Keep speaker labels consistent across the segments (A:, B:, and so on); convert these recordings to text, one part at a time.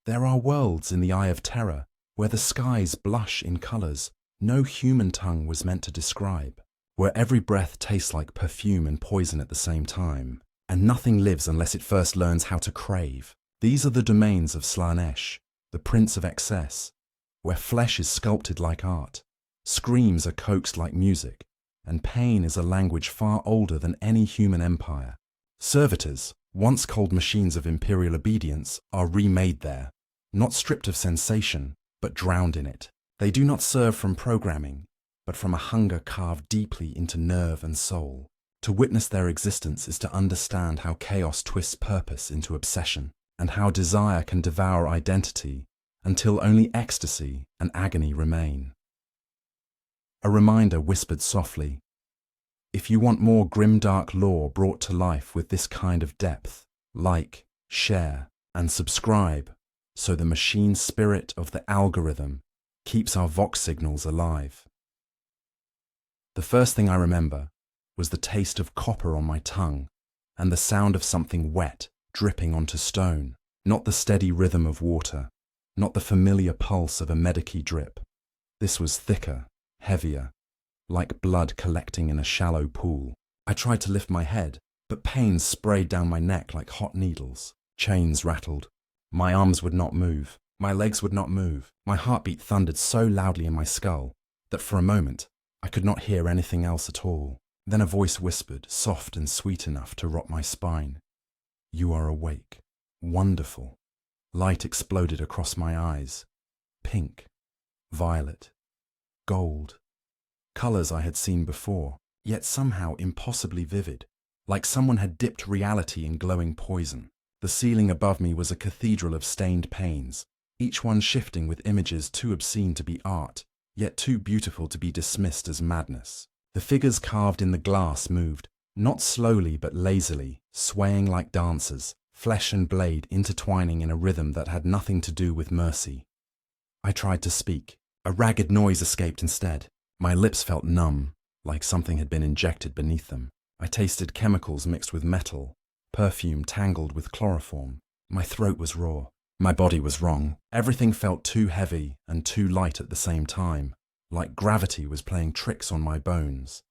A: There are worlds in the Eye of Terror where the skies blush in colours no human tongue was meant to describe, where every breath tastes like perfume and poison at the same time, and nothing lives unless it first learns how to crave. These are the domains of Slaanesh, the Prince of Excess, where flesh is sculpted like art, screams are coaxed like music, and pain is a language far older than any human empire. Servitors, once cold machines of imperial obedience, are remade there, not stripped of sensation, but drowned in it. They do not serve from programming, but from a hunger carved deeply into nerve and soul. To witness their existence is to understand how chaos twists purpose into obsession, and how desire can devour identity until only ecstasy and agony remain. A reminder whispered softly, if you want more grimdark lore brought to life with this kind of depth, like, share, and subscribe, so the machine spirit of the algorithm keeps our Vox signals alive. The first thing I remember was the taste of copper on my tongue and the sound of something wet dripping onto stone, not the steady rhythm of water, not the familiar pulse of a Medici drip. This was thicker, heavier, like blood collecting in a shallow pool. I tried to lift my head, but pain sprayed down my neck like hot needles. Chains rattled. My arms would not move. My legs would not move. My heartbeat thundered so loudly in my skull that for a moment I could not hear anything else at all. Then a voice whispered, soft and sweet enough to rock my spine. You are awake. Wonderful. Light exploded across my eyes. Pink, violet, gold. Colours I had seen before, yet somehow impossibly vivid, like someone had dipped reality in glowing poison. The ceiling above me was a cathedral of stained panes, each one shifting with images too obscene to be art, yet too beautiful to be dismissed as madness. The figures carved in the glass moved, not slowly but lazily, swaying like dancers, flesh and blade intertwining in a rhythm that had nothing to do with mercy. I tried to speak. A ragged noise escaped instead. My lips felt numb, like something had been injected beneath them. I tasted chemicals mixed with metal, perfume tangled with chloroform. My throat was raw. My body was wrong. Everything felt too heavy and too light at the same time, like gravity was playing tricks on my bones.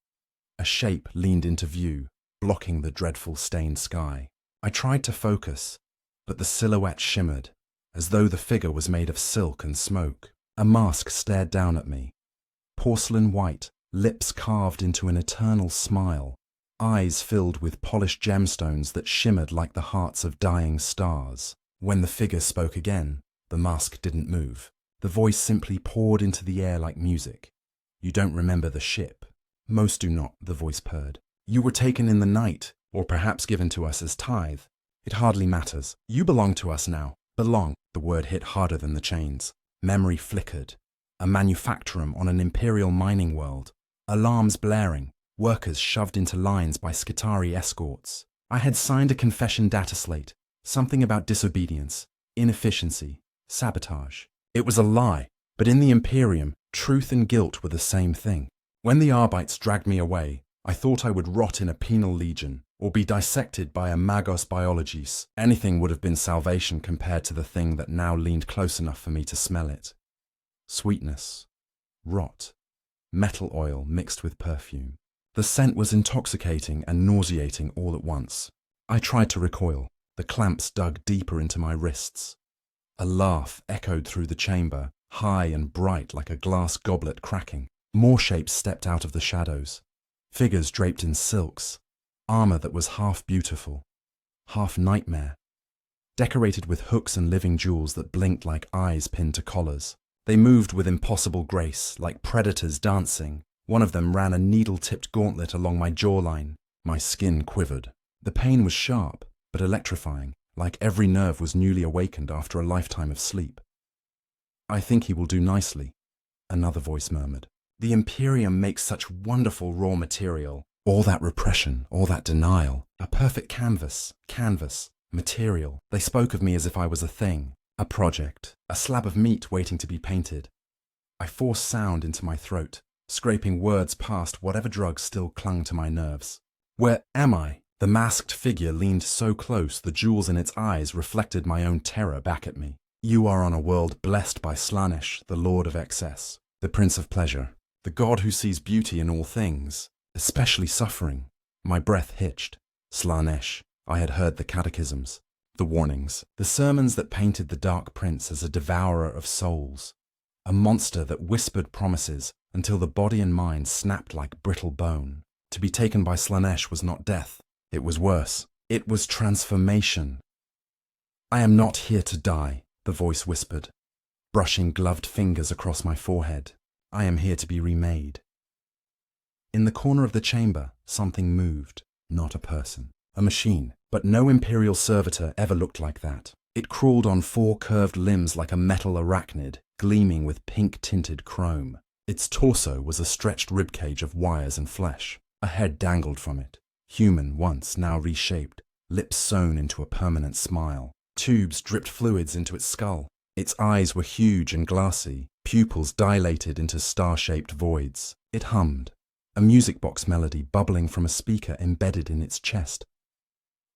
A: A shape leaned into view, blocking the dreadful stained sky. I tried to focus, but the silhouette shimmered, as though the figure was made of silk and smoke. A mask stared down at me. Porcelain white, lips carved into an eternal smile, eyes filled with polished gemstones that shimmered like the hearts of dying stars. When the figure spoke again, the mask didn't move. The voice simply poured into the air like music. You don't remember the ship. Most do not, the voice purred. You were taken in the night, or perhaps given to us as tithe. It hardly matters. You belong to us now. Belong. The word hit harder than the chains. Memory flickered. A manufactorum on an imperial mining world. Alarms blaring. Workers shoved into lines by Skitarii escorts. I had signed a confession data slate. Something about disobedience, inefficiency, sabotage. It was a lie, but in the Imperium, truth and guilt were the same thing. When the Arbites dragged me away, I thought I would rot in a penal legion, or be dissected by a magos biologis. Anything would have been salvation compared to the thing that now leaned close enough for me to smell it. Sweetness, rot, metal oil mixed with perfume. The scent was intoxicating and nauseating all at once. I tried to recoil. The clamps dug deeper into my wrists. A laugh echoed through the chamber, high and bright like a glass goblet cracking. More shapes stepped out of the shadows. Figures draped in silks, armor that was half beautiful, half nightmare, decorated with hooks and living jewels that blinked like eyes pinned to collars. They moved with impossible grace, like predators dancing. One of them ran a needle-tipped gauntlet along my jawline. My skin quivered. The pain was sharp, but electrifying, like every nerve was newly awakened after a lifetime of sleep. I think he will do nicely, another voice murmured. The Imperium makes such wonderful raw material. All that repression, all that denial. A perfect canvas, material. They spoke of me as if I was a thing, a project, a slab of meat waiting to be painted. I forced sound into my throat, scraping words past whatever drugs still clung to my nerves. Where am I? The masked figure leaned so close the jewels in its eyes reflected my own terror back at me. You are on a world blessed by Slaanesh, the Lord of Excess, the Prince of Pleasure, the God who sees beauty in all things, especially suffering. My breath hitched. Slaanesh. I had heard the catechisms, the warnings, the sermons that painted the Dark Prince as a devourer of souls, a monster that whispered promises until the body and mind snapped like brittle bone. To be taken by Slaanesh was not death. It was worse. It was transformation. I am not here to die, the voice whispered, brushing gloved fingers across my forehead. I am here to be remade. In the corner of the chamber, something moved. Not a person. A machine. But no Imperial servitor ever looked like that. It crawled on 4 curved limbs like a metal arachnid, gleaming with pink-tinted chrome. Its torso was a stretched ribcage of wires and flesh. A head dangled from it. Human once, now reshaped. Lips sewn into a permanent smile. Tubes dripped fluids into its skull. Its eyes were huge and glassy, pupils dilated into star-shaped voids. It hummed, a music box melody bubbling from a speaker embedded in its chest.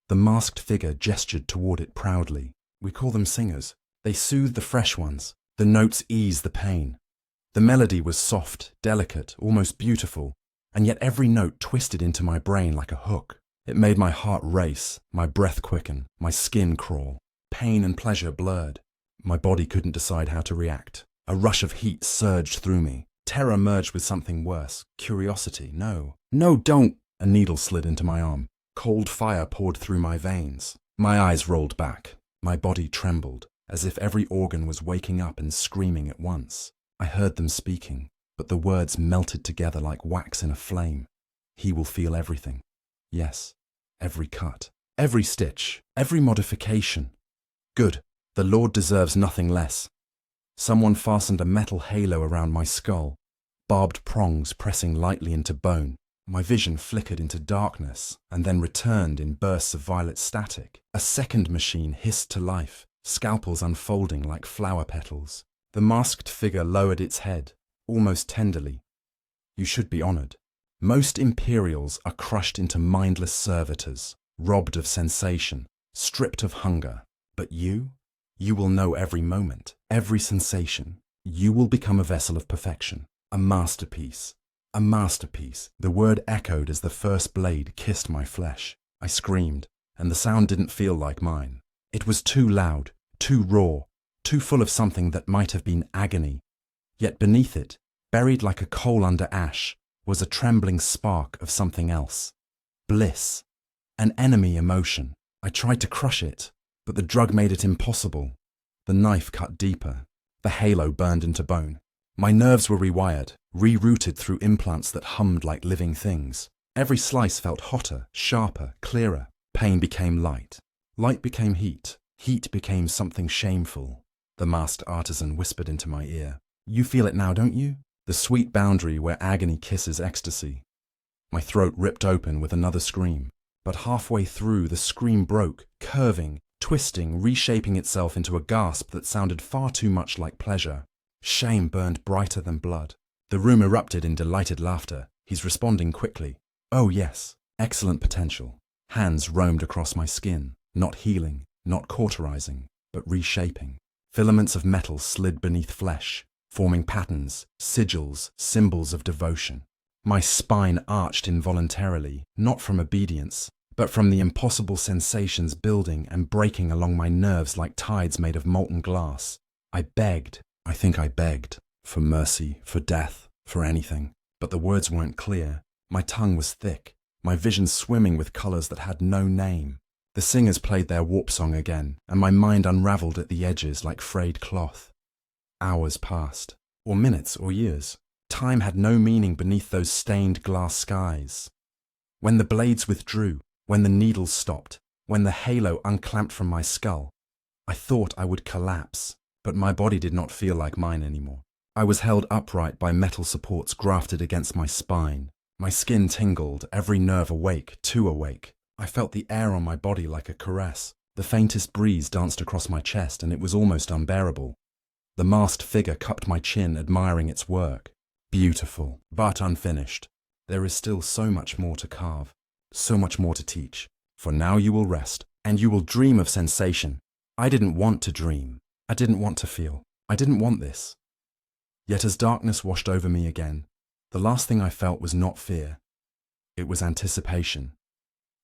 A: The masked figure gestured toward it proudly. We call them singers. They soothe the fresh ones. The notes ease the pain. The melody was soft, delicate, almost beautiful, and yet every note twisted into my brain like a hook. It made my heart race, my breath quicken, my skin crawl. Pain and pleasure blurred. My body couldn't decide how to react. A rush of heat surged through me. Terror merged with something worse. Curiosity. No. No, don't! A needle slid into my arm. Cold fire poured through my veins. My eyes rolled back. My body trembled, as if every organ was waking up and screaming at once. I heard them speaking, but the words melted together like wax in a flame. He will feel everything. Yes, every cut, every stitch, every modification. Good. The Lord deserves nothing less. Someone fastened a metal halo around my skull, barbed prongs pressing lightly into bone. My vision flickered into darkness and then returned in bursts of violet static. A second machine hissed to life, scalpels unfolding like flower petals. The masked figure lowered its head, almost tenderly. You should be honored. Most Imperials are crushed into mindless servitors, robbed of sensation, stripped of hunger. But you will know every moment, every sensation. You will become a vessel of perfection, a masterpiece. A masterpiece. The word echoed as the first blade kissed my flesh. I screamed, and the sound didn't feel like mine. It was too loud, too raw, too full of something that might have been agony. Yet beneath it, buried like a coal under ash, was a trembling spark of something else. Bliss. An enemy emotion. I tried to crush it, but the drug made it impossible. The knife cut deeper. The halo burned into bone. My nerves were rewired, rerouted through implants that hummed like living things. Every slice felt hotter, sharper, clearer. Pain became light. Light became heat. Heat became something shameful. The masked artisan whispered into my ear. You feel it now, don't you? The sweet boundary where agony kisses ecstasy. My throat ripped open with another scream. But halfway through, the scream broke, curving, twisting, reshaping itself into a gasp that sounded far too much like pleasure. Shame burned brighter than blood. The room erupted in delighted laughter. He's responding quickly. Oh yes, excellent potential. Hands roamed across my skin, not healing, not cauterizing, but reshaping. Filaments of metal slid beneath flesh, forming patterns, sigils, symbols of devotion. My spine arched involuntarily, not from obedience, but from the impossible sensations building and breaking along my nerves like tides made of molten glass. I begged. I think I begged, for mercy, for death, for anything. But the words weren't clear. My tongue was thick, my vision swimming with colours that had no name. The singers played their warp song again, and my mind unravelled at the edges like frayed cloth. Hours passed, or minutes, or years. Time had no meaning beneath those stained glass skies. When the blades withdrew, when the needles stopped, when the halo unclamped from my skull, I thought I would collapse. But my body did not feel like mine anymore. I was held upright by metal supports grafted against my spine. My skin tingled, every nerve awake, too awake. I felt the air on my body like a caress. The faintest breeze danced across my chest, and it was almost unbearable. The masked figure cupped my chin, admiring its work. Beautiful, but unfinished. There is still so much more to carve, so much more to teach. For now you will rest, and you will dream of sensation. I didn't want to dream. I didn't want to feel. I didn't want this. Yet as darkness washed over me again, the last thing I felt was not fear. It was anticipation.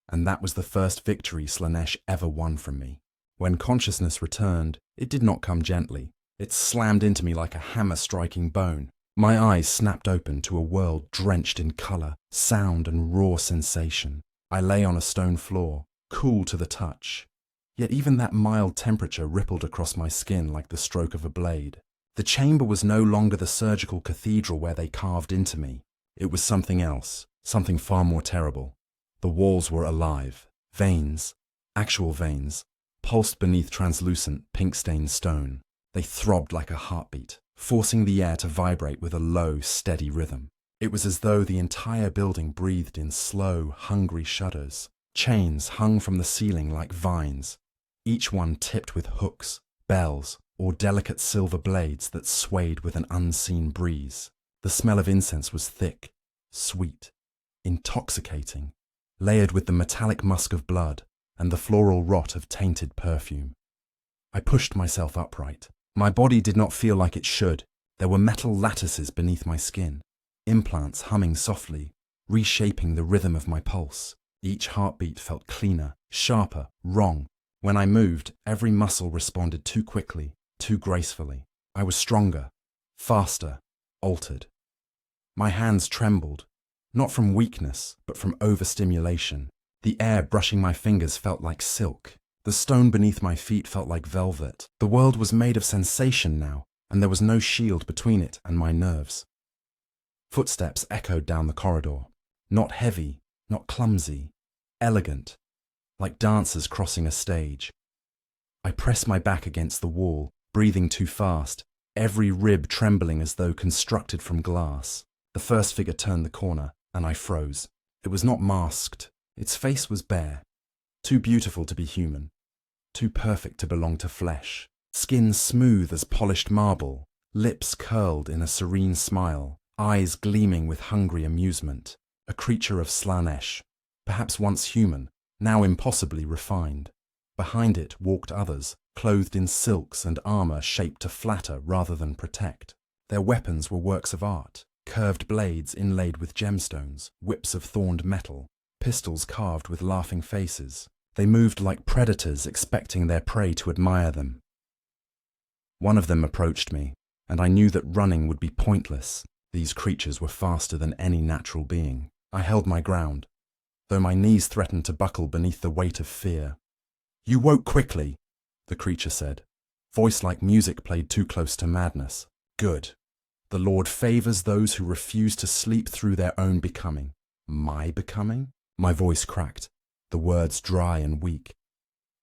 A: And that was the first victory Slaanesh ever won from me. When consciousness returned, it did not come gently. It slammed into me like a hammer striking bone. My eyes snapped open to a world drenched in colour, sound and raw sensation. I lay on a stone floor, cool to the touch. Yet even that mild temperature rippled across my skin like the stroke of a blade. The chamber was no longer the surgical cathedral where they carved into me. It was something else, something far more terrible. The walls were alive. Veins, actual veins, pulsed beneath translucent, pink-stained stone. They throbbed like a heartbeat, forcing the air to vibrate with a low, steady rhythm. It was as though the entire building breathed in slow, hungry shudders. Chains hung from the ceiling like vines, each one tipped with hooks, bells, or delicate silver blades that swayed with an unseen breeze. The smell of incense was thick, sweet, intoxicating, layered with the metallic musk of blood and the floral rot of tainted perfume. I pushed myself upright. My body did not feel like it should. There were metal lattices beneath my skin, implants humming softly, reshaping the rhythm of my pulse. Each heartbeat felt cleaner, sharper, wrong. When I moved, every muscle responded too quickly, too gracefully. I was stronger, faster, altered. My hands trembled, not from weakness, but from overstimulation. The air brushing my fingers felt like silk. The stone beneath my feet felt like velvet. The world was made of sensation now, and there was no shield between it and my nerves. Footsteps echoed down the corridor. Not heavy, not clumsy, elegant, like dancers crossing a stage. I pressed my back against the wall, breathing too fast, every rib trembling as though constructed from glass. The first figure turned the corner, and I froze. It was not masked. Its face was bare, too beautiful to be human, too perfect to belong to flesh. Skin smooth as polished marble, lips curled in a serene smile, eyes gleaming with hungry amusement. A creature of Slaanesh, perhaps once human, now impossibly refined. Behind it walked others, clothed in silks and armour shaped to flatter rather than protect. Their weapons were works of art, curved blades inlaid with gemstones, whips of thorned metal, pistols carved with laughing faces. They moved like predators expecting their prey to admire them. One of them approached me, and I knew that running would be pointless. These creatures were faster than any natural being. I held my ground, though my knees threatened to buckle beneath the weight of fear. "You woke quickly," the creature said. Voice like music played too close to madness. "Good. The Lord favors those who refuse to sleep through their own becoming." My becoming? My voice cracked, the words dry and weak.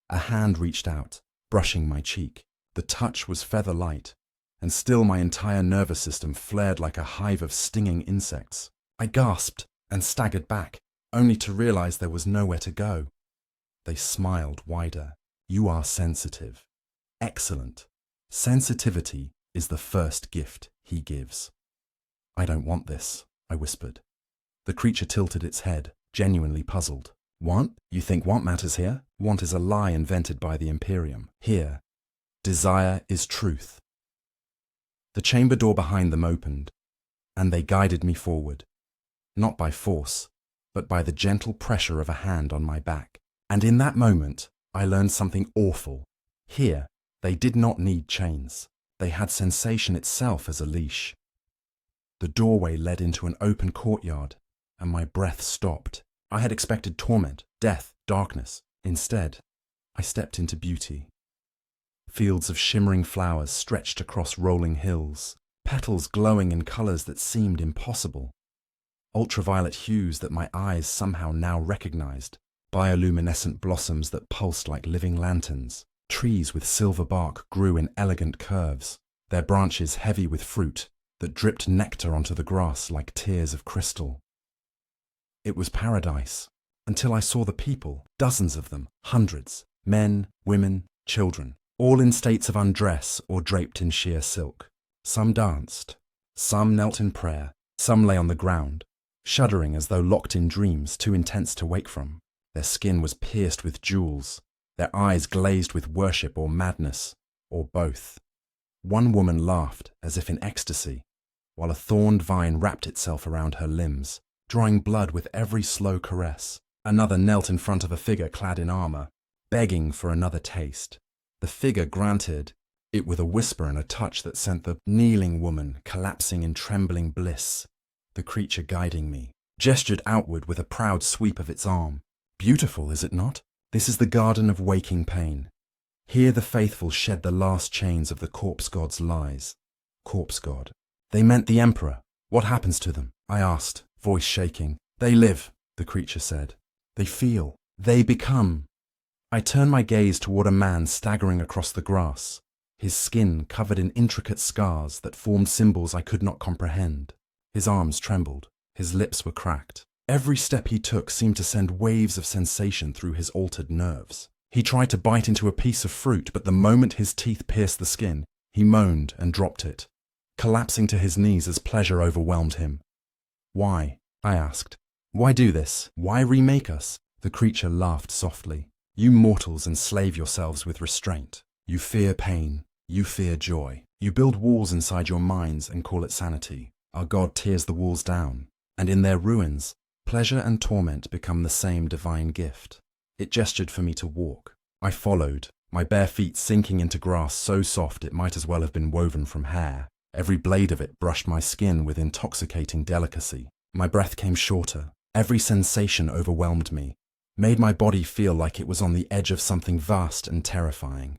A: A hand reached out, brushing my cheek. The touch was feather light, and still my entire nervous system flared like a hive of stinging insects. I gasped and staggered back, only to realize there was nowhere to go. They smiled wider. "You are sensitive. Excellent. Sensitivity is the first gift he gives." "I don't want this," I whispered. The creature tilted its head, genuinely puzzled. "Want? You think want matters here? Want is a lie invented by the Imperium. Here, desire is truth." The chamber door behind them opened, and they guided me forward, not by force, but by the gentle pressure of a hand on my back. And in that moment, I learned something awful. Here, they did not need chains. They had sensation itself as a leash. The doorway led into an open courtyard, and my breath stopped. I had expected torment, death, darkness. Instead, I stepped into beauty. Fields of shimmering flowers stretched across rolling hills, petals glowing in colours that seemed impossible. Ultraviolet hues that my eyes somehow now recognized, bioluminescent blossoms that pulsed like living lanterns. Trees with silver bark grew in elegant curves, their branches heavy with fruit that dripped nectar onto the grass like tears of crystal. It was paradise, until I saw the people, dozens of them, hundreds, men, women, children, all in states of undress or draped in sheer silk. Some danced, some knelt in prayer, some lay on the ground, shuddering as though locked in dreams too intense to wake from. Their skin was pierced with jewels, their eyes glazed with worship or madness, or both. One woman laughed as if in ecstasy, while a thorned vine wrapped itself around her limbs, drawing blood with every slow caress. Another knelt in front of a figure clad in armor, begging for another taste. The figure granted it with a whisper and a touch that sent the kneeling woman collapsing in trembling bliss. The creature guiding me gestured outward with a proud sweep of its arm. Beautiful, is it not? This is the garden of waking pain. Here the faithful shed the last chains of the corpse god's lies. Corpse god. They meant the emperor. What happens to them? I asked, voice shaking. They live, the creature said. They feel. They become. I turned my gaze toward a man staggering across the grass, his skin covered in intricate scars that formed symbols I could not comprehend. His arms trembled. His lips were cracked. Every step he took seemed to send waves of sensation through his altered nerves. He tried to bite into a piece of fruit, but the moment his teeth pierced the skin, he moaned and dropped it, collapsing to his knees as pleasure overwhelmed him. Why? I asked. Why do this? Why remake us? The creature laughed softly. You mortals enslave yourselves with restraint. You fear pain. You fear joy. You build walls inside your minds and call it sanity. Our God tears the walls down, and in their ruins, pleasure and torment become the same divine gift. It gestured for me to walk. I followed, my bare feet sinking into grass so soft it might as well have been woven from hair. Every blade of it brushed my skin with intoxicating delicacy. My breath came shorter. Every sensation overwhelmed me, made my body feel like it was on the edge of something vast and terrifying.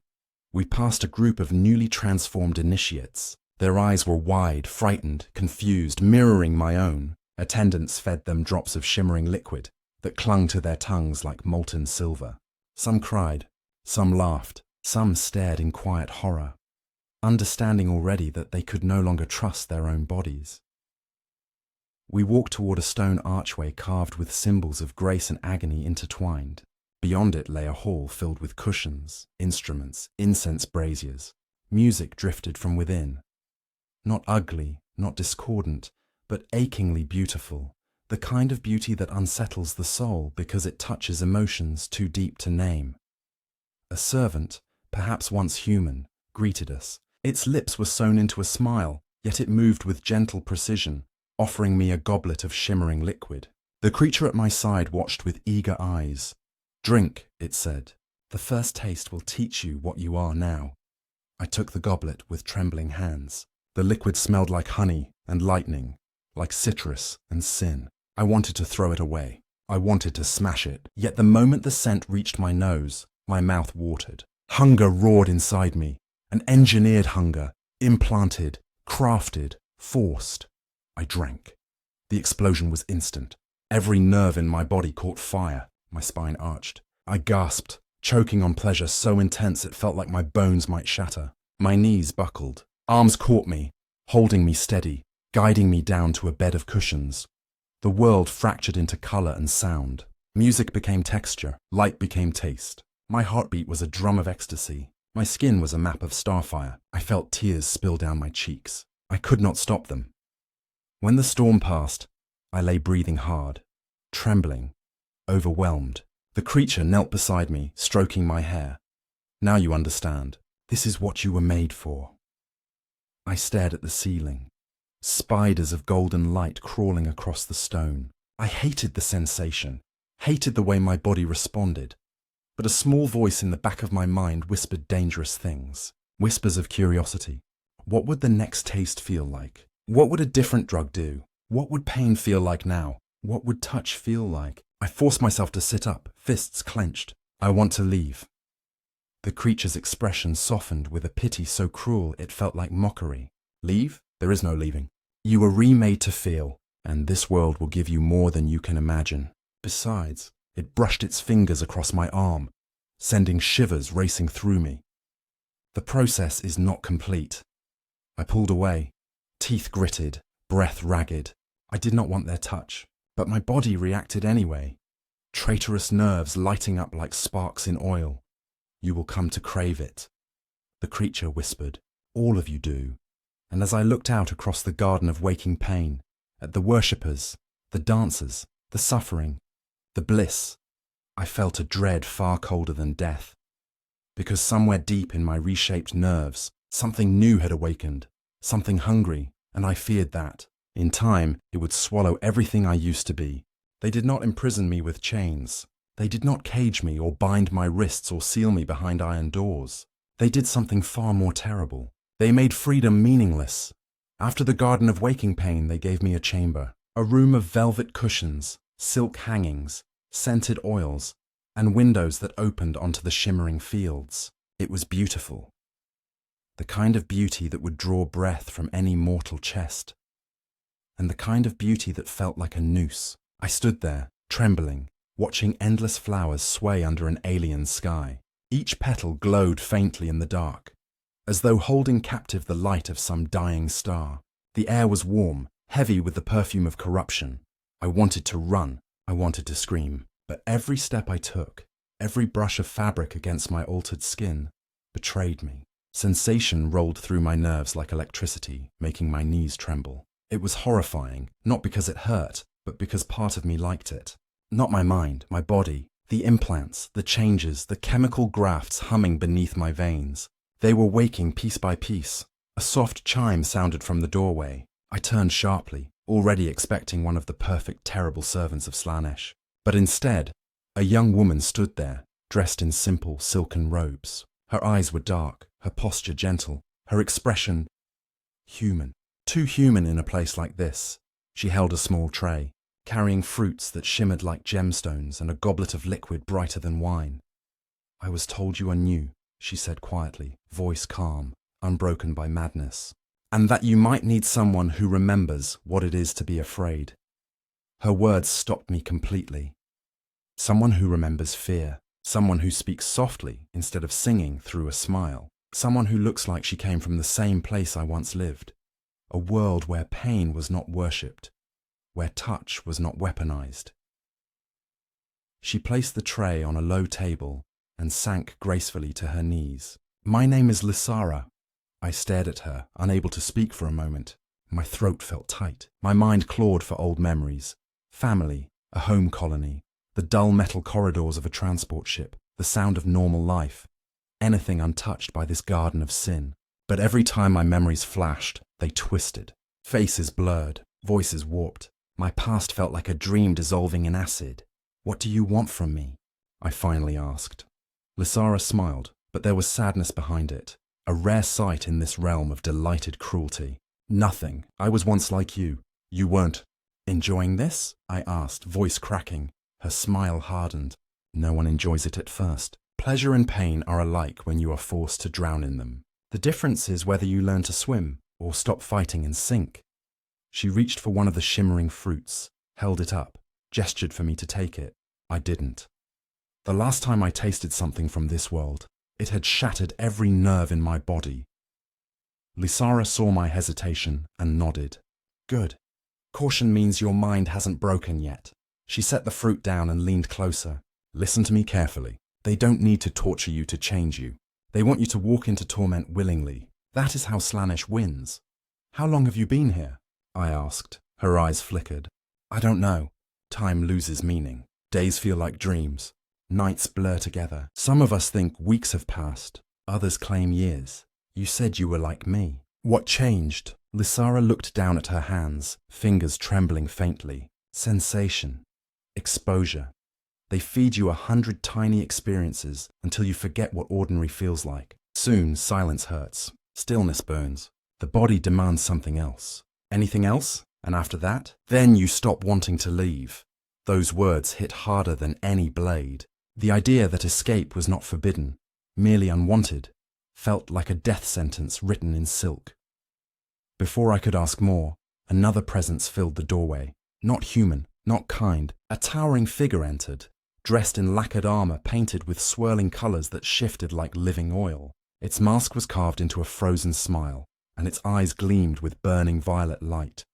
A: We passed a group of newly transformed initiates. Their eyes were wide, frightened, confused, mirroring my own. Attendants fed them drops of shimmering liquid that clung to their tongues like molten silver. Some cried, some laughed, some stared in quiet horror, understanding already that they could no longer trust their own bodies. We walked toward a stone archway carved with symbols of grace and agony intertwined. Beyond it lay a hall filled with cushions, instruments, incense braziers. Music drifted from within. Not ugly, not discordant, but achingly beautiful, the kind of beauty that unsettles the soul because it touches emotions too deep to name. A servant, perhaps once human, greeted us. Its lips were sewn into a smile, yet it moved with gentle precision, offering me a goblet of shimmering liquid. The creature at my side watched with eager eyes. Drink, it said. The first taste will teach you what you are now. I took the goblet with trembling hands. The liquid smelled like honey and lightning, like citrus and sin. I wanted to throw it away. I wanted to smash it. Yet the moment the scent reached my nose, my mouth watered. Hunger roared inside me, an engineered hunger, implanted, crafted, forced. I drank. The explosion was instant. Every nerve in my body caught fire. My spine arched. I gasped, choking on pleasure so intense it felt like my bones might shatter. My knees buckled. Arms caught me, holding me steady, guiding me down to a bed of cushions. The world fractured into color and sound. Music became texture. Light became taste. My heartbeat was a drum of ecstasy. My skin was a map of starfire. I felt tears spill down my cheeks. I could not stop them. When the storm passed, I lay breathing hard, trembling, overwhelmed. The creature knelt beside me, stroking my hair. Now you understand. This is what you were made for. I stared at the ceiling. Spiders of golden light crawling across the stone. I hated the sensation, hated the way my body responded. But a small voice in the back of my mind whispered dangerous things. Whispers of curiosity. What would the next taste feel like? What would a different drug do? What would pain feel like now? What would touch feel like? I forced myself to sit up, fists clenched. I want to leave. The creature's expression softened with a pity so cruel it felt like mockery. Leave? There is no leaving. You were remade to feel, and this world will give you more than you can imagine. Besides, it brushed its fingers across my arm, sending shivers racing through me. The process is not complete. I pulled away, teeth gritted, breath ragged. I did not want their touch, but my body reacted anyway. Traitorous nerves lighting up like sparks in oil. You will come to crave it. The creature whispered, all of you do. And as I looked out across the garden of waking pain, at the worshippers, the dancers, the suffering, the bliss, I felt a dread far colder than death. because somewhere deep in my reshaped nerves, something new had awakened, something hungry, and I feared that, in time, it would swallow everything I used to be. They did not imprison me with chains. They did not cage me or bind my wrists or seal me behind iron doors. They did something far more terrible. They made freedom meaningless. After the Garden of Waking Pain, they gave me a chamber, a room of velvet cushions, silk hangings, scented oils, and windows that opened onto the shimmering fields. It was beautiful. The kind of beauty that would draw breath from any mortal chest. And the kind of beauty that felt like a noose. I stood there, trembling, watching endless flowers sway under an alien sky. Each petal glowed faintly in the dark, as though holding captive the light of some dying star. The air was warm, heavy with the perfume of corruption. I wanted to run, I wanted to scream, but every step I took, every brush of fabric against my altered skin, betrayed me. Sensation rolled through my nerves like electricity, making my knees tremble. It was horrifying, not because it hurt, but because part of me liked it. Not my mind, my body, the implants, the changes, the chemical grafts humming beneath my veins. They were waking piece by piece. A soft chime sounded from the doorway. I turned sharply, already expecting one of the perfect, terrible servants of Slaanesh. But instead, a young woman stood there, dressed in simple, silken robes. Her eyes were dark, her posture gentle, her expression human. Too human in a place like this. She held a small tray, carrying fruits that shimmered like gemstones and a goblet of liquid brighter than wine. "I was told you are new," she said quietly, voice calm, unbroken by madness, "and that you might need someone who remembers what it is to be afraid." Her words stopped me completely. Someone who remembers fear, someone who speaks softly instead of singing through a smile, someone who looks like she came from the same place I once lived. A world where pain was not worshipped, where touch was not weaponized. She placed the tray on a low table and sank gracefully to her knees. "My name is Lysara." I stared at her, unable to speak for a moment. My throat felt tight. My mind clawed for old memories. Family, a home colony, the dull metal corridors of a transport ship, the sound of normal life. Anything untouched by this garden of sin. But every time my memories flashed, they twisted. Faces blurred, voices warped. My past felt like a dream dissolving in acid. "What do you want from me?" I finally asked. Lysara smiled, but there was sadness behind it, a rare sight in this realm of delighted cruelty. "Nothing. I was once like you. You weren't." "Enjoying this?" I asked, voice cracking. Her smile hardened. "No one enjoys it at first. Pleasure and pain are alike when you are forced to drown in them. The difference is whether you learn to swim or stop fighting and sink." She reached for one of the shimmering fruits, held it up, gestured for me to take it. I didn't. The last time I tasted something from this world, it had shattered every nerve in my body. Lysara saw my hesitation and nodded. "Good. Caution means your mind hasn't broken yet." She set the fruit down and leaned closer. "Listen to me carefully. They don't need to torture you to change you. They want you to walk into torment willingly. That is how Slaanesh wins." "How long have you been here?" I asked. Her eyes flickered. "I don't know. Time loses meaning. Days feel like dreams. Nights blur together. Some of us think weeks have passed. Others claim years. You said you were like me. What changed?" Lysara looked down at her hands, fingers trembling faintly. "Sensation. Exposure. They feed you 100 tiny experiences until you forget what ordinary feels like. Soon, silence hurts. Stillness burns. The body demands something else. Anything else? And after that? Then you stop wanting to leave." Those words hit harder than any blade. The idea that escape was not forbidden, merely unwanted, felt like a death sentence written in silk. Before I could ask more, another presence filled the doorway. Not human, not kind. A towering figure entered, dressed in lacquered armor painted with swirling colors that shifted like living oil. Its mask was carved into a frozen smile, and its eyes gleamed with burning violet light.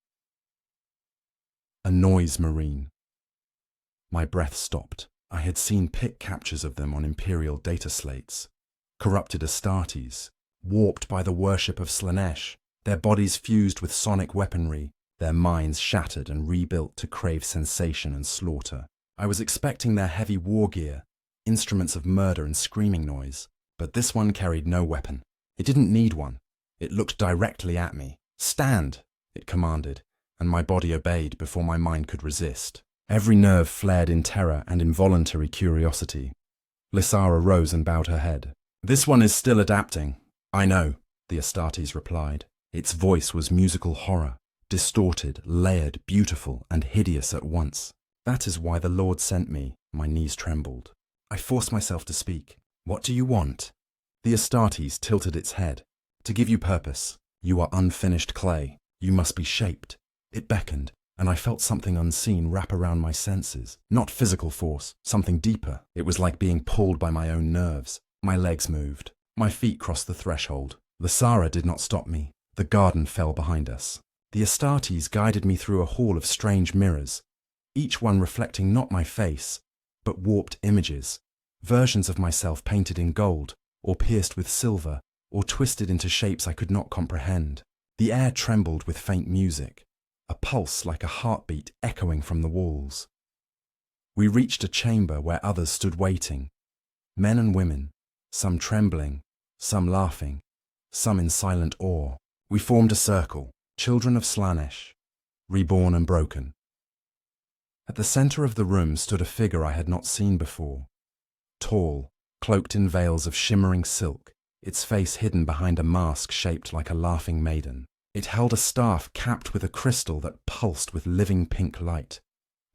A: A noise marine. My breath stopped. I had seen pic captures of them on Imperial data slates. Corrupted Astartes, warped by the worship of Slaanesh, their bodies fused with sonic weaponry, their minds shattered and rebuilt to crave sensation and slaughter. I was expecting their heavy war gear, instruments of murder and screaming noise, But this one carried no weapon. It didn't need one. It looked directly at me. "Stand," it commanded, and my body obeyed before my mind could resist. Every nerve flared in terror and involuntary curiosity. Lysara rose and bowed her head. "This one is still adapting." "I know," the Astartes replied. Its voice was musical horror, distorted, layered, beautiful, and hideous at once. "That is why the Lord sent me." My knees trembled. I forced myself to speak. "What do you want?" The Astartes tilted its head. "To give you purpose. You are unfinished clay. You must be shaped." It beckoned, and I felt something unseen wrap around my senses. Not physical force, something deeper. It was like being pulled by my own nerves. My legs moved. My feet crossed the threshold. Lysara did not stop me. The garden fell behind us. The Astartes guided me through a hall of strange mirrors, each one reflecting not my face, but warped images, versions of myself painted in gold, or pierced with silver, or twisted into shapes I could not comprehend. The air trembled with faint music, a pulse like a heartbeat echoing from the walls. We reached a chamber where others stood waiting, men and women, some trembling, some laughing, some in silent awe. We formed a circle, children of Slaanesh, reborn and broken. At the center of the room stood a figure I had not seen before. Tall, cloaked in veils of shimmering silk, its face hidden behind a mask shaped like a laughing maiden. It held a staff capped with a crystal that pulsed with living pink light.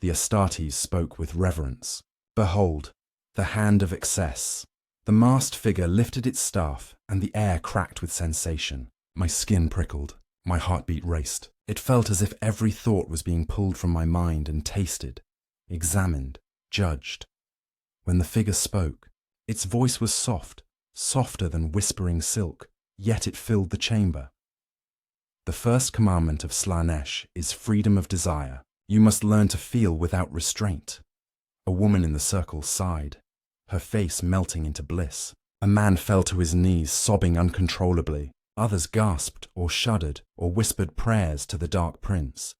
A: The Astartes spoke with reverence. "Behold, the hand of excess." The masked figure lifted its staff, and the air cracked with sensation. My skin prickled. My heartbeat raced. It felt as if every thought was being pulled from my mind and tasted, examined, judged. When the figure spoke, its voice was soft, softer than whispering silk, yet it filled the chamber. "The first commandment of Slaanesh is freedom of desire. You must learn to feel without restraint." A woman in the circle sighed, her face melting into bliss. A man fell to his knees, sobbing uncontrollably. Others gasped or shuddered or whispered prayers to the Dark Prince.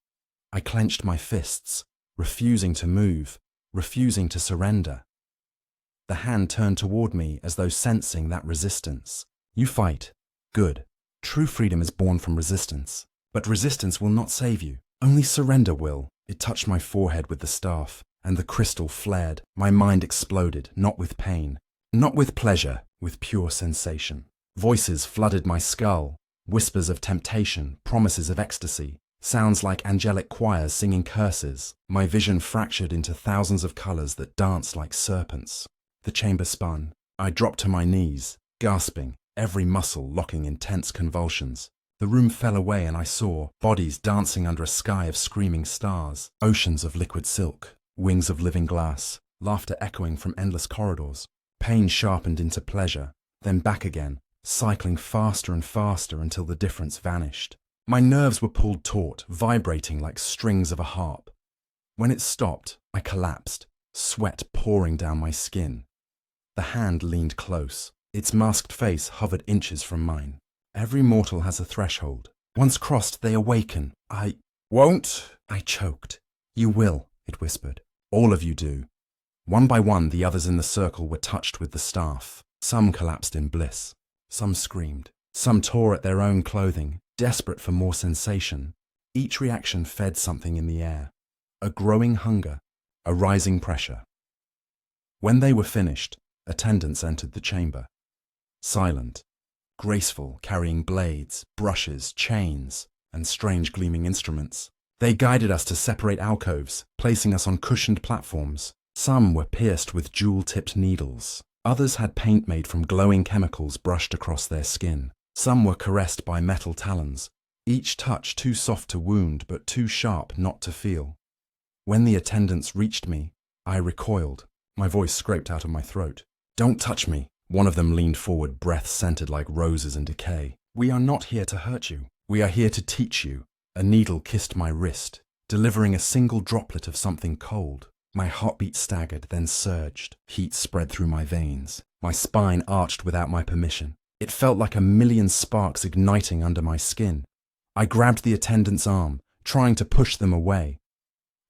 A: I clenched my fists, refusing to move, refusing to surrender. The hand turned toward me as though sensing that resistance. "You fight. Good. True freedom is born from resistance. But resistance will not save you. Only surrender will." It touched my forehead with the staff, and the crystal flared. My mind exploded, not with pain, not with pleasure, with pure sensation. Voices flooded my skull, whispers of temptation, promises of ecstasy, sounds like angelic choirs singing curses. My vision fractured into thousands of colors that danced like serpents. The chamber spun. I dropped to my knees, gasping, every muscle locking in tense convulsions. The room fell away and I saw bodies dancing under a sky of screaming stars, oceans of liquid silk, wings of living glass, laughter echoing from endless corridors. Pain sharpened into pleasure, then back again, cycling faster and faster until the difference vanished. My nerves were pulled taut, vibrating like strings of a harp. When it stopped, I collapsed, sweat pouring down my skin. The hand leaned close. Its masked face hovered inches from mine. Every mortal has a threshold. Once crossed, they awaken. "I won't," I choked. "You will," it whispered. "All of you do." One by one, the others in the circle were touched with the staff. Some collapsed in bliss. Some screamed. Some tore at their own clothing, desperate for more sensation. Each reaction fed something in the air. A growing hunger, a rising pressure. When they were finished, attendants entered the chamber. Silent, graceful, carrying blades, brushes, chains, and strange gleaming instruments. They guided us to separate alcoves, placing us on cushioned platforms. Some were pierced with jewel-tipped needles. Others had paint made from glowing chemicals brushed across their skin. Some were caressed by metal talons, each touch too soft to wound but too sharp not to feel. When the attendants reached me, I recoiled. My voice scraped out of my throat. "Don't touch me." One of them leaned forward, breath scented like roses in decay. "We are not here to hurt you. We are here to teach you." A needle kissed my wrist, delivering a single droplet of something cold. My heartbeat staggered, then surged. Heat spread through my veins. My spine arched without my permission. It felt like a million sparks igniting under my skin. I grabbed the attendant's arm, trying to push them away.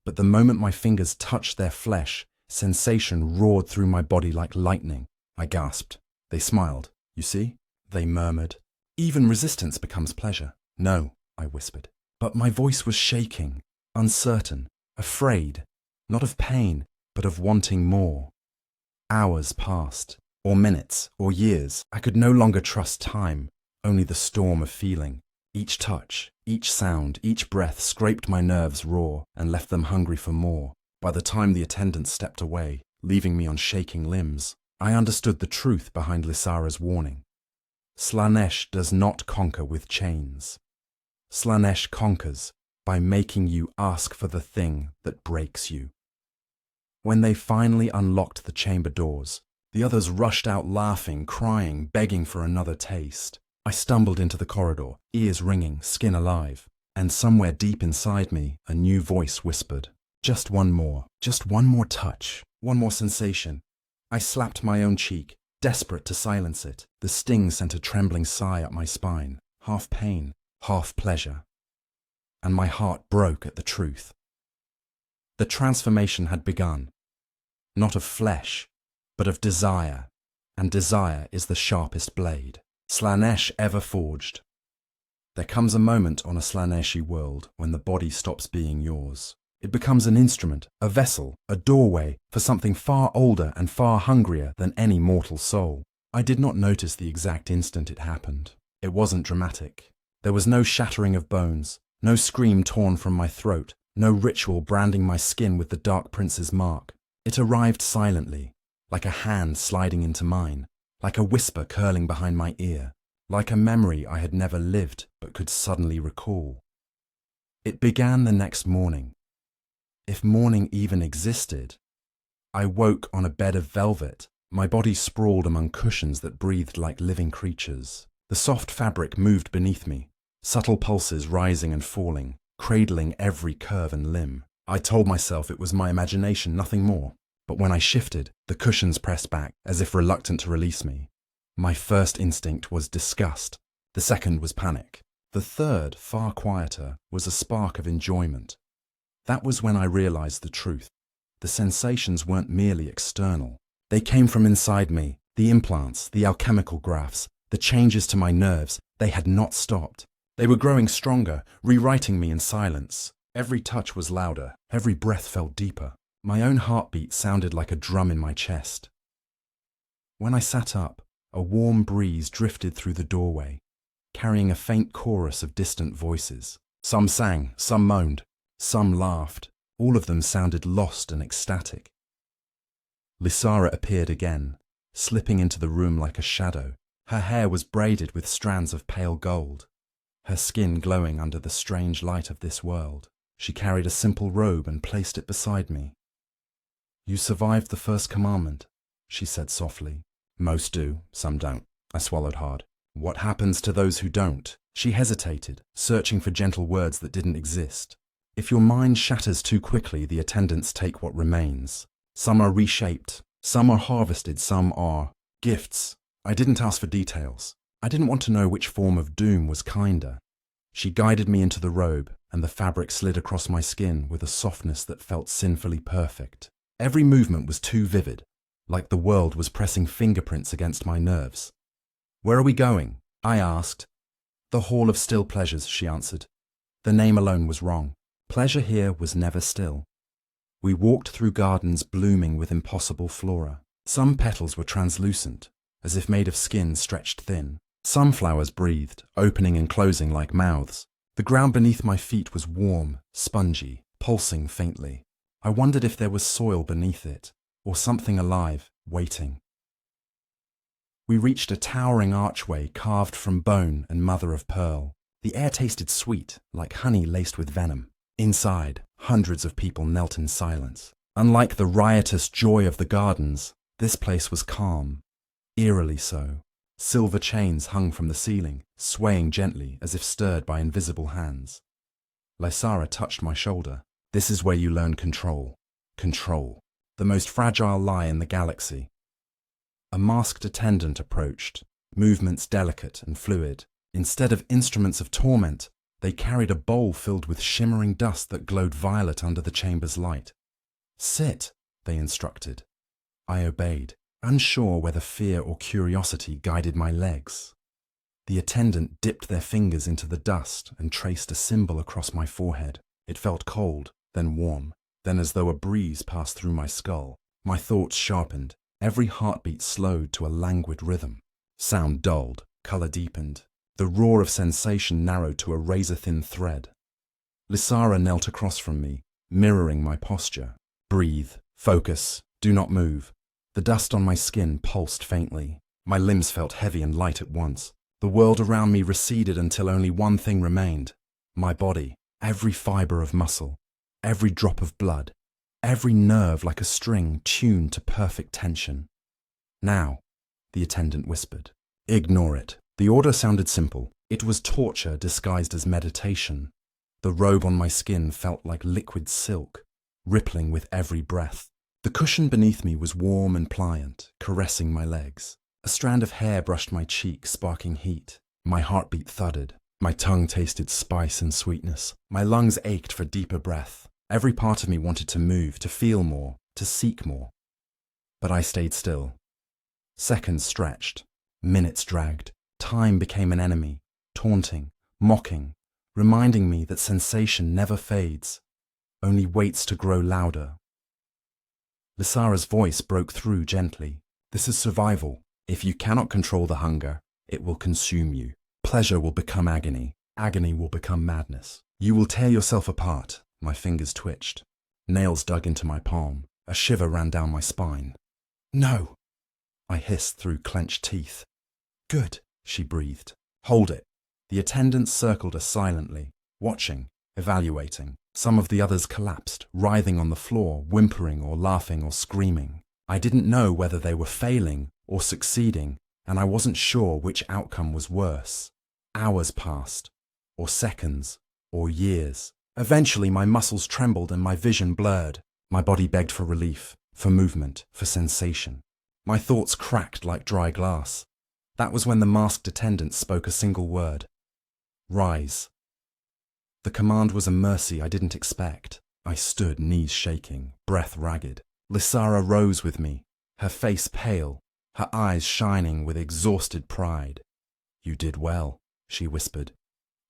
A: But the moment my fingers touched their flesh, sensation roared through my body like lightning. I gasped. They smiled. You see? They murmured. Even resistance becomes pleasure. No, I whispered. But my voice was shaking, uncertain, afraid, not of pain, but of wanting more. Hours passed, or minutes, or years. I could no longer trust time, only the storm of feeling. Each touch, each sound, each breath scraped my nerves raw and left them hungry for more. By the time the attendant stepped away, leaving me on shaking limbs, I understood the truth behind Lysara's warning. Slaanesh does not conquer with chains. Slaanesh conquers by making you ask for the thing that breaks you. When they finally unlocked the chamber doors, the others rushed out laughing, crying, begging for another taste. I stumbled into the corridor, ears ringing, skin alive, and somewhere deep inside me, a new voice whispered, just one more touch, one more sensation. I slapped my own cheek, desperate to silence it. The sting sent a trembling sigh up my spine, half pain, half pleasure. And my heart broke at the truth. The transformation had begun, not of flesh, but of desire, and desire is the sharpest blade. Slaanesh ever forged. There comes a moment on a Slaaneshi world when the body stops being yours. It becomes an instrument, a vessel, a doorway for something far older and far hungrier than any mortal soul. I did not notice the exact instant it happened. It wasn't dramatic. There was no shattering of bones, no scream torn from my throat, no ritual branding my skin with the Dark Prince's mark. It arrived silently, like a hand sliding into mine, like a whisper curling behind my ear, like a memory I had never lived but could suddenly recall. It began the next morning. If morning even existed. I woke on a bed of velvet, my body sprawled among cushions that breathed like living creatures. The soft fabric moved beneath me, subtle pulses rising and falling, cradling every curve and limb. I told myself it was my imagination, nothing more. But when I shifted, the cushions pressed back, as if reluctant to release me. My first instinct was disgust. The second was panic. The third, far quieter, was a spark of enjoyment. That was when I realized the truth. The sensations weren't merely external. They came from inside me. The implants, the alchemical grafts, the changes to my nerves, they had not stopped. They were growing stronger, rewriting me in silence. Every touch was louder, every breath felt deeper. My own heartbeat sounded like a drum in my chest. When I sat up, a warm breeze drifted through the doorway, carrying a faint chorus of distant voices. Some sang, some moaned, some laughed. All of them sounded lost and ecstatic. Lysara appeared again, slipping into the room like a shadow. Her hair was braided with strands of pale gold, her skin glowing under the strange light of this world. She carried a simple robe and placed it beside me. You survived the first commandment, she said softly. Most do, some don't. I swallowed hard. What happens to those who don't? She hesitated, searching for gentle words that didn't exist. If your mind shatters too quickly, the attendants take what remains. Some are reshaped, some are harvested, some are gifts. I didn't ask for details. I didn't want to know which form of doom was kinder. She guided me into the robe, and the fabric slid across my skin with a softness that felt sinfully perfect. Every movement was too vivid, like the world was pressing fingerprints against my nerves. Where are we going? I asked. The Hall of Still Pleasures, she answered. The name alone was wrong. Pleasure here was never still. We walked through gardens blooming with impossible flora. Some petals were translucent, as if made of skin stretched thin. Some flowers breathed, opening and closing like mouths. The ground beneath my feet was warm, spongy, pulsing faintly. I wondered if there was soil beneath it, or something alive, waiting. We reached a towering archway carved from bone and mother of pearl. The air tasted sweet, like honey laced with venom. Inside, hundreds of people knelt in silence. Unlike the riotous joy of the gardens, this place was calm, eerily so. Silver chains hung from the ceiling, swaying gently as if stirred by invisible hands. Lysara touched my shoulder. This is where you learn control. Control. The most fragile lie in the galaxy. A masked attendant approached, movements delicate and fluid. Instead of instruments of torment, they carried a bowl filled with shimmering dust that glowed violet under the chamber's light. Sit, they instructed. I obeyed. unsure whether fear or curiosity guided my legs. The attendant dipped their fingers into the dust and traced a symbol across my forehead. It felt cold, then warm, then as though a breeze passed through my skull. My thoughts sharpened. Every heartbeat slowed to a languid rhythm. Sound dulled, color deepened. The roar of sensation narrowed to a razor-thin thread. Lysara knelt across from me, mirroring my posture. Breathe, focus, do not move. The dust on my skin pulsed faintly. My limbs felt heavy and light at once. The world around me receded until only one thing remained. My body, every fiber of muscle, every drop of blood, every nerve like a string tuned to perfect tension. Now, the attendant whispered. Ignore it. The order sounded simple. It was torture disguised as meditation. The robe on my skin felt like liquid silk, rippling with every breath. The cushion beneath me was warm and pliant, caressing my legs. A strand of hair brushed my cheek, sparking heat. My heartbeat thudded. My tongue tasted spice and sweetness. My lungs ached for deeper breath. Every part of me wanted to move, to feel more, to seek more. But I stayed still. Seconds stretched. Minutes dragged. Time became an enemy, taunting, mocking, reminding me that sensation never fades, only waits to grow louder. Lysara's voice broke through gently. This is survival. If you cannot control the hunger, it will consume you. Pleasure will become agony. Agony will become madness. You will tear yourself apart. My fingers twitched. Nails dug into my palm. A shiver ran down my spine. No, I hissed through clenched teeth. Good, she breathed. Hold it. The attendants circled us silently, watching, evaluating. Some of the others collapsed, writhing on the floor, whimpering or laughing or screaming. I didn't know whether they were failing or succeeding, and I wasn't sure which outcome was worse. Hours passed, or seconds, or years. Eventually my muscles trembled and my vision blurred. My body begged for relief, for movement, for sensation. My thoughts cracked like dry glass. That was when the masked attendant spoke a single word. Rise. The command was a mercy I didn't expect. I stood, knees shaking, breath ragged. Lysara rose with me, her face pale, her eyes shining with exhausted pride. You did well, she whispered.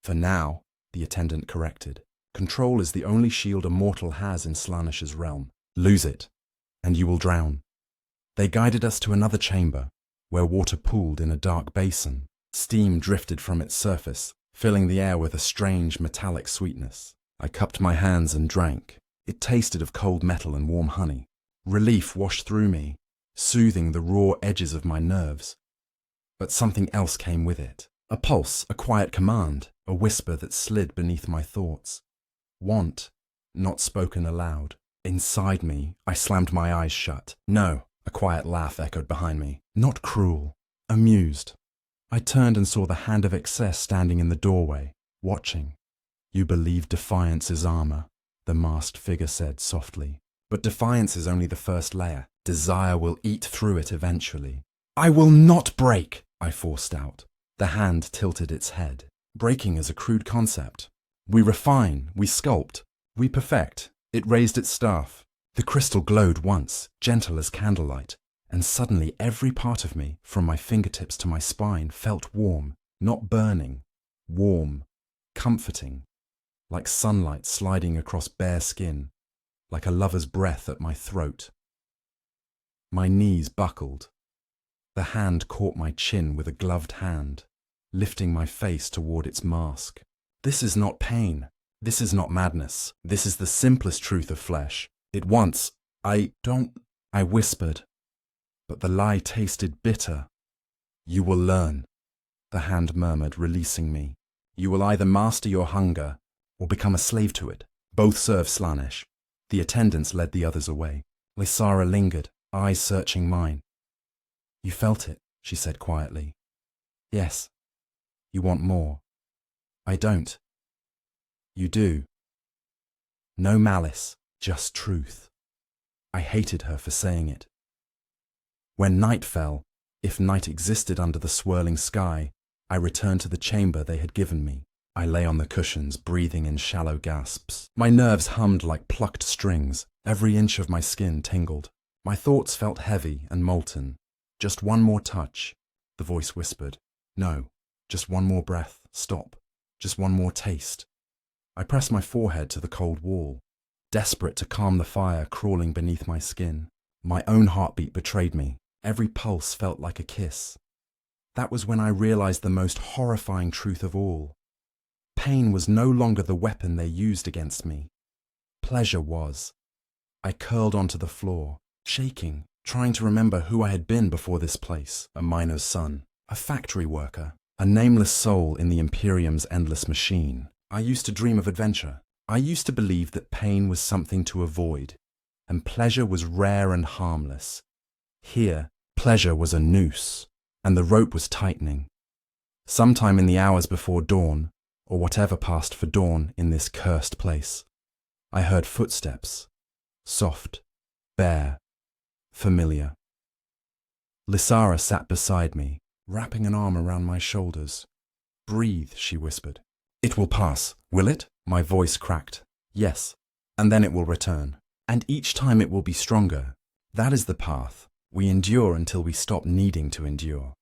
A: For now, the attendant corrected. Control is the only shield a mortal has in Slaanesh's realm. Lose it, and you will drown. They guided us to another chamber, where water pooled in a dark basin. Steam drifted from its surface, filling the air with a strange metallic sweetness. I cupped my hands and drank. It tasted of cold metal and warm honey. Relief washed through me, soothing the raw edges of my nerves. But something else came with it. A pulse, a quiet command, a whisper that slid beneath my thoughts. Want, not spoken aloud. Inside me, I slammed my eyes shut. No, a quiet laugh echoed behind me. Not cruel, amused. I turned and saw the hand of excess standing in the doorway, watching. You believe defiance is armor, the masked figure said softly. But defiance is only the first layer. Desire will eat through it eventually. I will not break, I forced out. The hand tilted its head. Breaking is a crude concept. We refine, we sculpt, we perfect. It raised its staff. The crystal glowed once, gentle as candlelight, and suddenly every part of me, from my fingertips to my spine, felt warm, not burning, warm, comforting, like sunlight sliding across bare skin, like a lover's breath at my throat. My knees buckled. The hand caught my chin with a gloved hand, lifting my face toward its mask. This is not pain. This is not madness. This is the simplest truth of flesh. It wants. I whispered. But the lie tasted bitter. You will learn, the hand murmured, releasing me. You will either master your hunger or become a slave to it. Both serve Slaanesh. The attendants led the others away. Lysara lingered, eyes searching mine. You felt it, she said quietly. Yes. You want more. I don't. You do. No malice, just truth. I hated her for saying it. When night fell, if night existed under the swirling sky, I returned to the chamber they had given me. I lay on the cushions, breathing in shallow gasps. My nerves hummed like plucked strings. Every inch of my skin tingled. My thoughts felt heavy and molten. Just one more touch, the voice whispered. No, just one more breath, stop, just one more taste. I pressed my forehead to the cold wall, desperate to calm the fire crawling beneath my skin. My own heartbeat betrayed me. Every pulse felt like a kiss. That was when I realized the most horrifying truth of all. Pain was no longer the weapon they used against me. Pleasure was. I curled onto the floor, shaking, trying to remember who I had been before this place. A miner's son, a factory worker, a nameless soul in the Imperium's endless machine. I used to dream of adventure. I used to believe that pain was something to avoid, and pleasure was rare and harmless. Here, pleasure was a noose, and the rope was tightening. Sometime in the hours before dawn, or whatever passed for dawn in this cursed place, I heard footsteps, soft, bare, familiar. Lysara sat beside me, wrapping an arm around my shoulders. Breathe, she whispered. It will pass, will it? My voice cracked. Yes, and then it will return. And each time it will be stronger. That is the path. We endure until we stop needing to endure.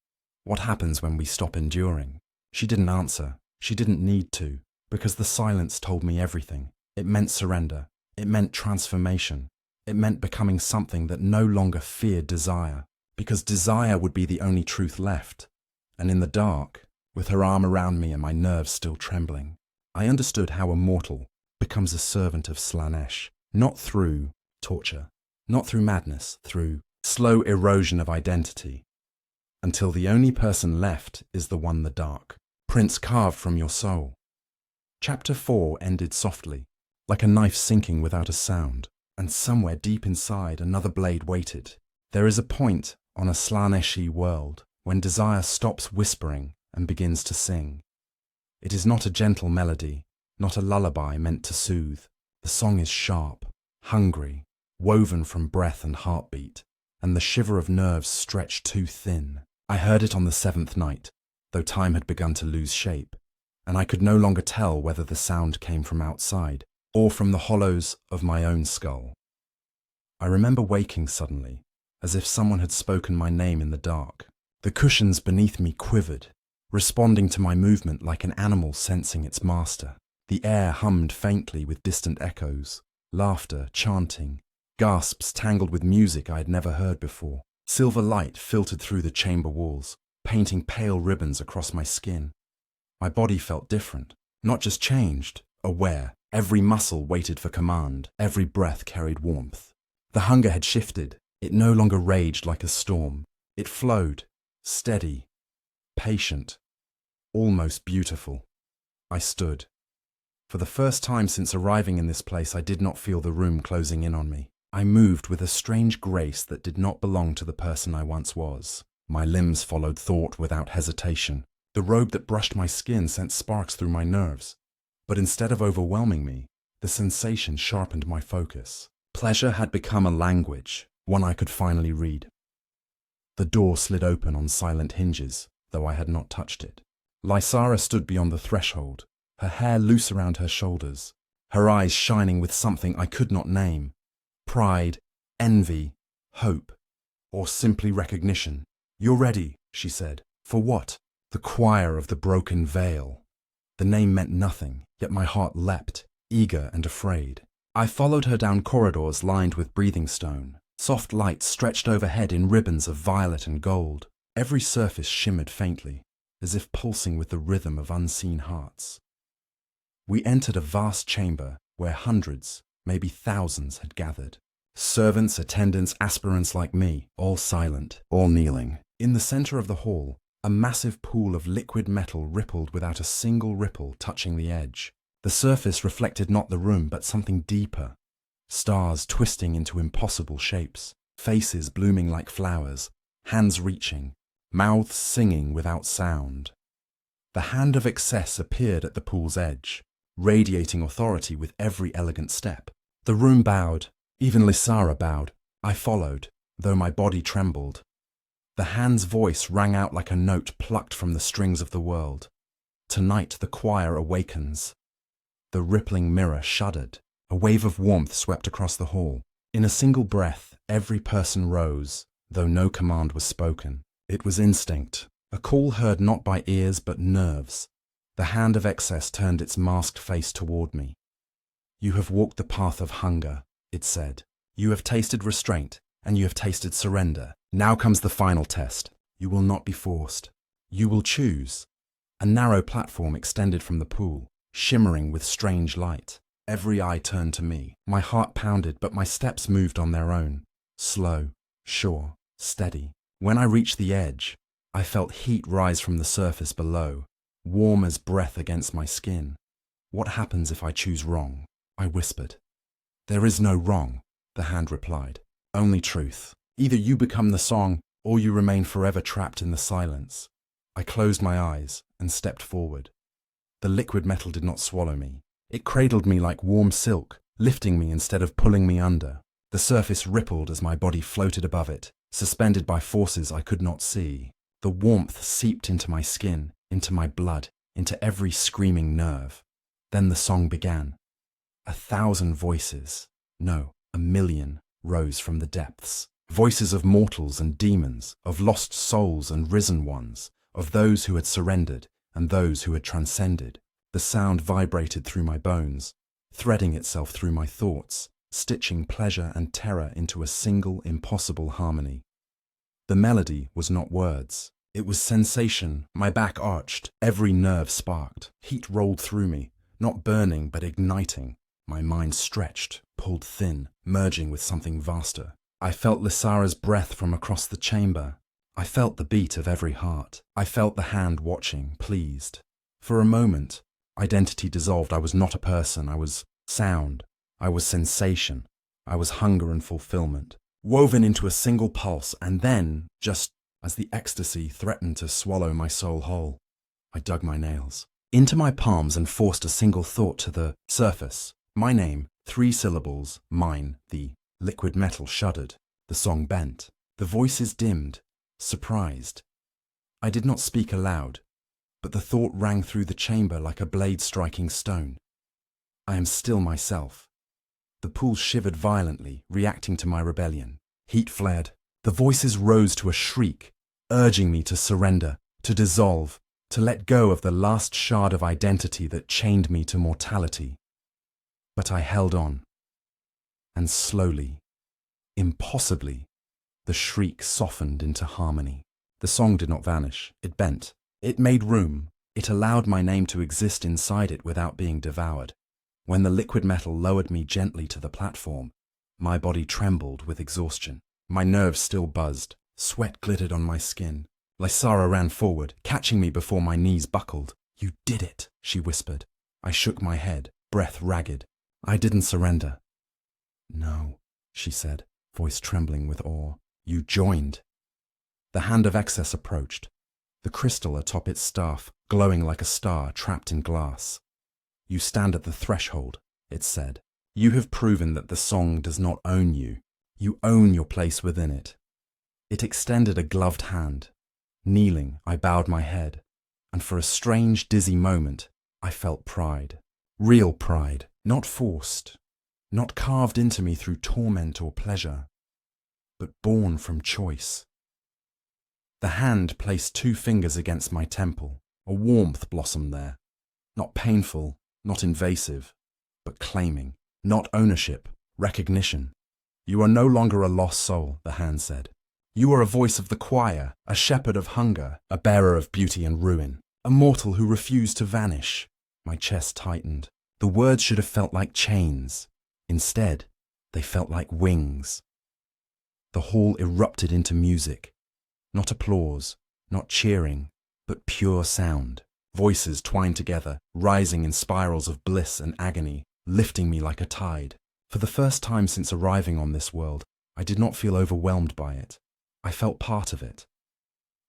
A: What happens when we stop enduring? She didn't answer. She didn't need to, because the silence told me everything. It meant surrender. It meant transformation. It meant becoming something that no longer feared desire, because desire would be the only truth left. And in the dark, with her arm around me and my nerves still trembling, I understood how a mortal becomes a servant of Slaanesh, not through torture, not through madness, through slow erosion of identity, until the only person left is the one, the dark, prints carved from your soul. Chapter 4 ended softly, like a knife sinking without a sound, and somewhere deep inside another blade waited. There is a point on a Slaaneshi world when desire stops whispering and begins to sing. It is not a gentle melody, not a lullaby meant to soothe. The song is sharp, hungry, woven from breath and heartbeat, and the shiver of nerves stretched too thin. I heard it on the 7th night, though time had begun to lose shape, and I could no longer tell whether the sound came from outside or from the hollows of my own skull. I remember waking suddenly, as if someone had spoken my name in the dark. The cushions beneath me quivered, responding to my movement like an animal sensing its master. The air hummed faintly with distant echoes, laughter, chanting, gasps tangled with music I had never heard before. Silver light filtered through the chamber walls, painting pale ribbons across my skin. My body felt different, not just changed, aware. Every muscle waited for command, every breath carried warmth. The hunger had shifted. It no longer raged like a storm. It flowed, steady, patient, almost beautiful. I stood. For the first time since arriving in this place, I did not feel the room closing in on me. I moved with a strange grace that did not belong to the person I once was. My limbs followed thought without hesitation. The robe that brushed my skin sent sparks through my nerves. But instead of overwhelming me, the sensation sharpened my focus. Pleasure had become a language, one I could finally read. The door slid open on silent hinges, though I had not touched it. Lysara stood beyond the threshold, her hair loose around her shoulders, her eyes shining with something I could not name. Pride, envy, hope, or simply recognition. "You're ready," she said. "For what?" "The choir of the broken veil." The name meant nothing, yet my heart leapt, eager and afraid. I followed her down corridors lined with breathing stone. Soft light stretched overhead in ribbons of violet and gold. Every surface shimmered faintly, as if pulsing with the rhythm of unseen hearts. We entered a vast chamber where hundreds, maybe thousands had gathered. Servants, attendants, aspirants like me, all silent, all kneeling. In the center of the hall, a massive pool of liquid metal rippled without a single ripple touching the edge. The surface reflected not the room, but something deeper. Stars twisting into impossible shapes, faces blooming like flowers, hands reaching, mouths singing without sound. The hand of excess appeared at the pool's edge, radiating authority with every elegant step. The room bowed, even Lysara bowed. I followed, though my body trembled. The hand's voice rang out like a note plucked from the strings of the world. Tonight the choir awakens. The rippling mirror shuddered. A wave of warmth swept across the hall. In a single breath, every person rose, though no command was spoken. It was instinct, a call heard not by ears but nerves. The hand of excess turned its masked face toward me. "You have walked the path of hunger," it said. "You have tasted restraint, and you have tasted surrender. Now comes the final test. You will not be forced. You will choose." A narrow platform extended from the pool, shimmering with strange light. Every eye turned to me. My heart pounded, but my steps moved on their own. Slow, sure, steady. When I reached the edge, I felt heat rise from the surface below, warm as breath against my skin. "What happens if I choose wrong?" I whispered. "There is no wrong," the hand replied. "Only truth. Either you become the song, or you remain forever trapped in the silence." I closed my eyes and stepped forward. The liquid metal did not swallow me. It cradled me like warm silk, lifting me instead of pulling me under. The surface rippled as my body floated above it, suspended by forces I could not see. The warmth seeped into my skin, into my blood, into every screaming nerve. Then the song began. 1,000 voices, no, 1,000,000, rose from the depths. Voices of mortals and demons, of lost souls and risen ones, of those who had surrendered and those who had transcended. The sound vibrated through my bones, threading itself through my thoughts, stitching pleasure and terror into a single impossible harmony. The melody was not words. It was sensation. My back arched, every nerve sparked. Heat rolled through me, not burning but igniting. My mind stretched, pulled thin, merging with something vaster. I felt Lysara's breath from across the chamber. I felt the beat of every heart. I felt the hand watching, pleased. For a moment, identity dissolved. I was not a person. I was sound. I was sensation. I was hunger and fulfillment, woven into a single pulse. And then, just as the ecstasy threatened to swallow my soul whole, I dug my nails into my palms and forced a single thought to the surface. My name, 3 syllables, mine. The liquid metal shuddered. The song bent. The voices dimmed, surprised. I did not speak aloud, but the thought rang through the chamber like a blade striking stone. I am still myself. The pool shivered violently, reacting to my rebellion. Heat flared. The voices rose to a shriek, urging me to surrender, to dissolve, to let go of the last shard of identity that chained me to mortality. But I held on. And slowly, impossibly, the shriek softened into harmony. The song did not vanish. It bent. It made room. It allowed my name to exist inside it without being devoured. When the liquid metal lowered me gently to the platform, my body trembled with exhaustion. My nerves still buzzed. Sweat glittered on my skin. Lysara ran forward, catching me before my knees buckled. "You did it," she whispered. I shook my head, breath ragged. "I didn't surrender." "No," she said, voice trembling with awe. "You joined." The hand of excess approached, the crystal atop its staff glowing like a star trapped in glass. "You stand at the threshold," it said. "You have proven that the song does not own you. You own your place within it." It extended a gloved hand. Kneeling, I bowed my head, and for a strange, dizzy moment, I felt pride. Real pride, not forced, not carved into me through torment or pleasure, but born from choice. The hand placed 2 fingers against my temple. A warmth blossomed there. Not painful, not invasive, but claiming. Not ownership, recognition. "You are no longer a lost soul," the hand said. "You are a voice of the choir, a shepherd of hunger, a bearer of beauty and ruin, a mortal who refused to vanish." My chest tightened. The words should have felt like chains. Instead, they felt like wings. The hall erupted into music. Not applause, not cheering, but pure sound. Voices twined together, rising in spirals of bliss and agony, lifting me like a tide. For the first time since arriving on this world, I did not feel overwhelmed by it. I felt part of it.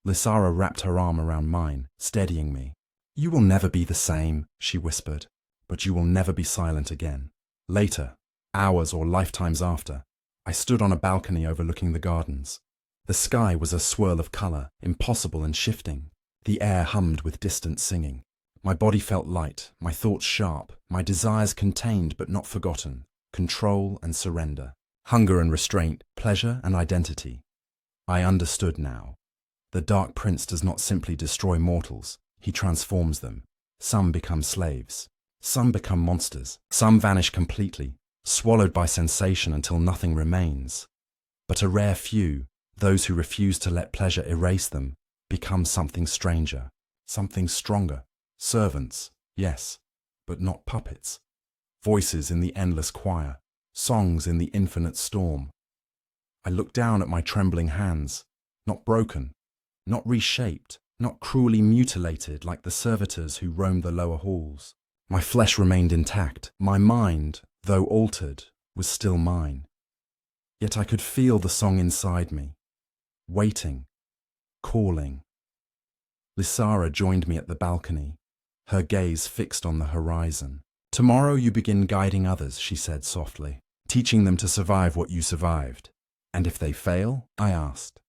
A: Lysara wrapped her arm around mine, steadying me. "You will never be the same," she whispered, "but you will never be silent again." Later, hours or lifetimes after, I stood on a balcony overlooking the gardens. The sky was a swirl of colour, impossible and shifting. The air hummed with distant singing. My body felt light, my thoughts sharp, my desires contained but not forgotten. Control and surrender. Hunger and restraint, pleasure and identity. I understood now. The Dark Prince does not simply destroy mortals, he transforms them. Some become slaves. Some become monsters. Some vanish completely, swallowed by sensation until nothing remains. But a rare few, those who refuse to let pleasure erase them, become something stranger, something stronger. Servants, yes, but not puppets. Voices in the endless choir, songs in the infinite storm. I looked down at my trembling hands, not broken, not reshaped, not cruelly mutilated like the servitors who roamed the lower halls. My flesh remained intact. My mind, though altered, was still mine. Yet I could feel the song inside me, waiting, calling. Lysara joined me at the balcony, her gaze fixed on the horizon. "Tomorrow you begin guiding others," she said softly, "teaching them to survive what you survived. And if they fail?" I asked.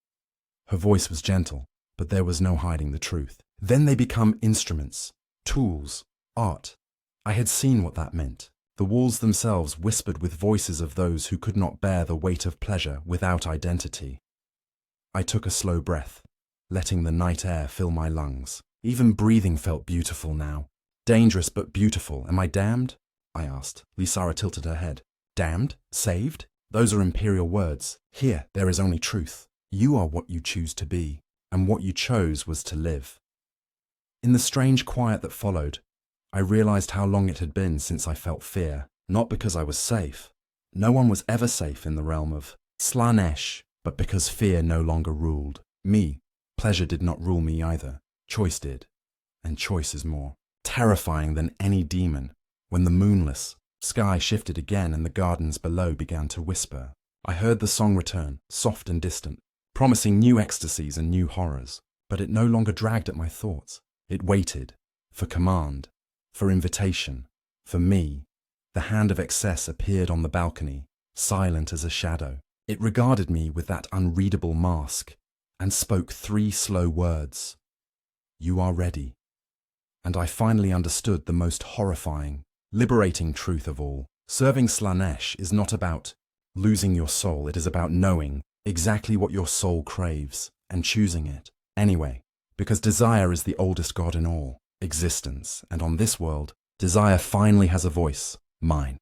A: Her voice was gentle, but there was no hiding the truth. "Then they become instruments, tools, art." I had seen what that meant. The walls themselves whispered with voices of those who could not bear the weight of pleasure without identity. I took a slow breath, letting the night air fill my lungs. Even breathing felt beautiful now. Dangerous but beautiful. Am I damned? I asked. Lysara tilted her head. Damned? Saved? Those are Imperial words. Here, there is only truth. You are what you choose to be, and what you chose was to live. In the strange quiet that followed, I realized how long it had been since I felt fear. Not because I was safe. No one was ever safe in the realm of Slaanesh, but because fear no longer ruled me. Pleasure did not rule me either. Choice did. And choice is more terrifying than any demon. When the moonless sky shifted again and the gardens below began to whisper, I heard the song return, soft and distant, promising new ecstasies and new horrors. But it no longer dragged at my thoughts. It waited, for command, for invitation, for me. The hand of excess appeared on the balcony, silent as a shadow. It regarded me with that unreadable mask, and spoke 3 slow words. You are ready. And I finally understood the most horrifying, liberating truth of all. Serving Slaanesh is not about losing your soul. It is about knowing exactly what your soul craves and choosing it anyway. Because desire is the oldest god in all existence. And on this world, desire finally has a voice, mine.